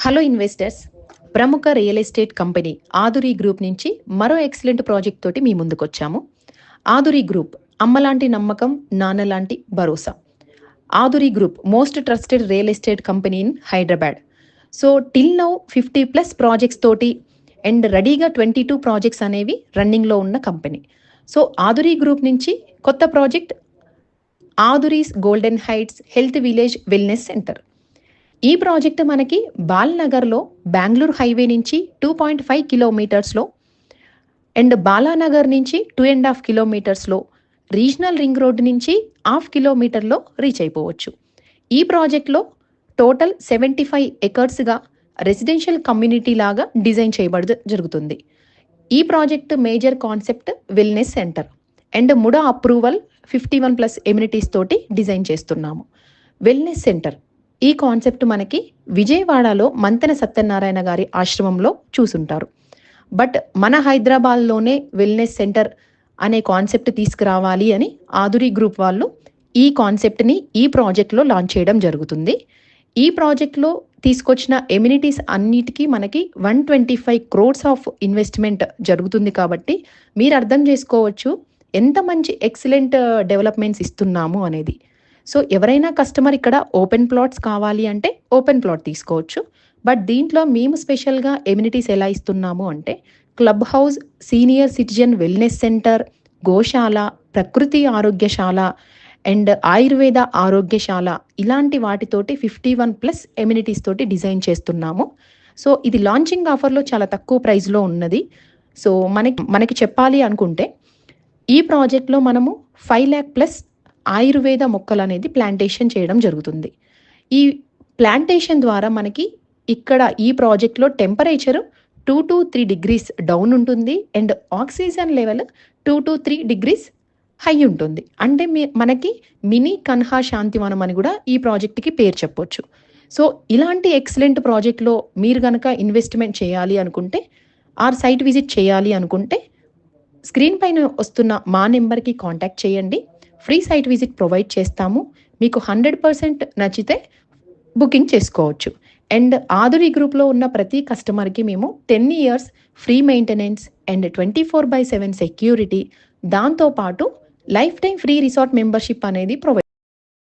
Hello investors. ప్రముఖ real estate company Aduri group నుంచి మరో ఎక్సలెంట్ ప్రాజెక్ట్ తోటి మీ ముందుకొచ్చాము. ఆదురి గ్రూప్ అమ్మలాంటి నమ్మకం, నాన్నలాంటి భరోసా. Aduri group most trusted real estate company in Hyderabad. So till now 50+ projects తోటి and రెడీగా 22 ప్రాజెక్ట్స్ అనేవి రన్నింగ్లో ఉన్న కంపెనీ. సో ఆదురి గ్రూప్ నుంచి కొత్త project Aduri's golden heights health village wellness centre. ఈ ప్రాజెక్ట్ మనకి బాల్నగర్లో బెంగళూరు హైవే నుంచి 2.5 కిలోమీటర్స్లో అండ్ బాలానగర్ నుంచి 2.5 కిలోమీటర్స్లో, రీజనల్ రింగ్ రోడ్ నుంచి 1/2 కిలోమీటర్లో రీచ్ అయిపోవచ్చు. ఈ ప్రాజెక్ట్లో టోటల్ 75 ఎకర్స్గా రెసిడెన్షియల్ కమ్యూనిటీ లాగా డిజైన్ జరుగుతుంది. ఈ project major concept wellness centre and MUDA approval 51+ amenities తోటి డిజైన్ చేస్తున్నాము. వెల్నెస్ సెంటర్ ఈ కాన్సెప్ట్ మనకి విజయవాడలో మంతెన సత్యనారాయణ గారి ఆశ్రమంలో చూసుంటారు. బట్ మన హైదరాబాద్లోనే వెల్నెస్ సెంటర్ అనే కాన్సెప్ట్ తీసుకురావాలి అని ఆదురి గ్రూప్ వాళ్ళు ఈ కాన్సెప్ట్ని ఈ ప్రాజెక్ట్లో లాంచ్ చేయడం జరుగుతుంది. ఈ ప్రాజెక్ట్లో తీసుకొచ్చిన ఎమ్యూనిటీస్ అన్నిటికీ మనకి 125 crores ఆఫ్ ఇన్వెస్ట్మెంట్ జరుగుతుంది. కాబట్టి మీరు అర్థం చేసుకోవచ్చు ఎంత మంచి ఎక్సలెంట్ డెవలప్మెంట్స్ ఇస్తున్నాము అనేది. సో ఎవరైనా కస్టమర్ ఇక్కడ ఓపెన్ ప్లాట్స్ కావాలి అంటే ఓపెన్ ప్లాట్ తీసుకోవచ్చు. బట్ దీంట్లో మేము స్పెషల్గా ఎమ్యూనిటీస్ ఎలా ఇస్తున్నాము అంటే club house, senior citizen wellness centre, గోశాల, ప్రకృతి ఆరోగ్యశాల అండ్ ఆయుర్వేద ఆరోగ్యశాల ఇలాంటి వాటితోటి 51+ ఎమ్యూనిటీస్ తోటి డిజైన్ చేస్తున్నాము. సో ఇది లాంచింగ్ ఆఫర్లో చాలా తక్కువ ప్రైస్లో ఉన్నది. సో మనకి చెప్పాలి అనుకుంటే ఈ ప్రాజెక్ట్లో మనము 5 lakh+ ఆయుర్వేద మొక్కలు అనేది ప్లాంటేషన్ చేయడం జరుగుతుంది. ఈ ప్లాంటేషన్ ద్వారా మనకి ఇక్కడ ఈ ప్రాజెక్ట్లో టెంపరేచర్ 2 to 3 degrees డౌన్ ఉంటుంది and oxygen level 2 to 3 degrees high ఉంటుంది. అంటే మనకి మినీ కన్హా శాంతివనం అని కూడా ఈ ప్రాజెక్ట్కి పేరు చెప్పొచ్చు. సో ఇలాంటి ఎక్సలెంట్ ప్రాజెక్ట్లో మీరు కనుక ఇన్వెస్ట్మెంట్ చేయాలి అనుకుంటే సైట్ విజిట్ చేయాలి అనుకుంటే స్క్రీన్ పైన వస్తున్న మా నెంబర్కి కాంటాక్ట్ చేయండి. ఫ్రీ సైట్ విజిట్ ప్రొవైడ్ చేస్తాము. మీకు 100% నచ్చితే బుకింగ్ చేసుకోవచ్చు. అండ్ ఆదురి గ్రూప్లో ఉన్న ప్రతి కస్టమర్కి మేము 10 years free maintenance and 24/7 security, దాంతోపాటు life time free resort membership అనేది ప్రొవైడ్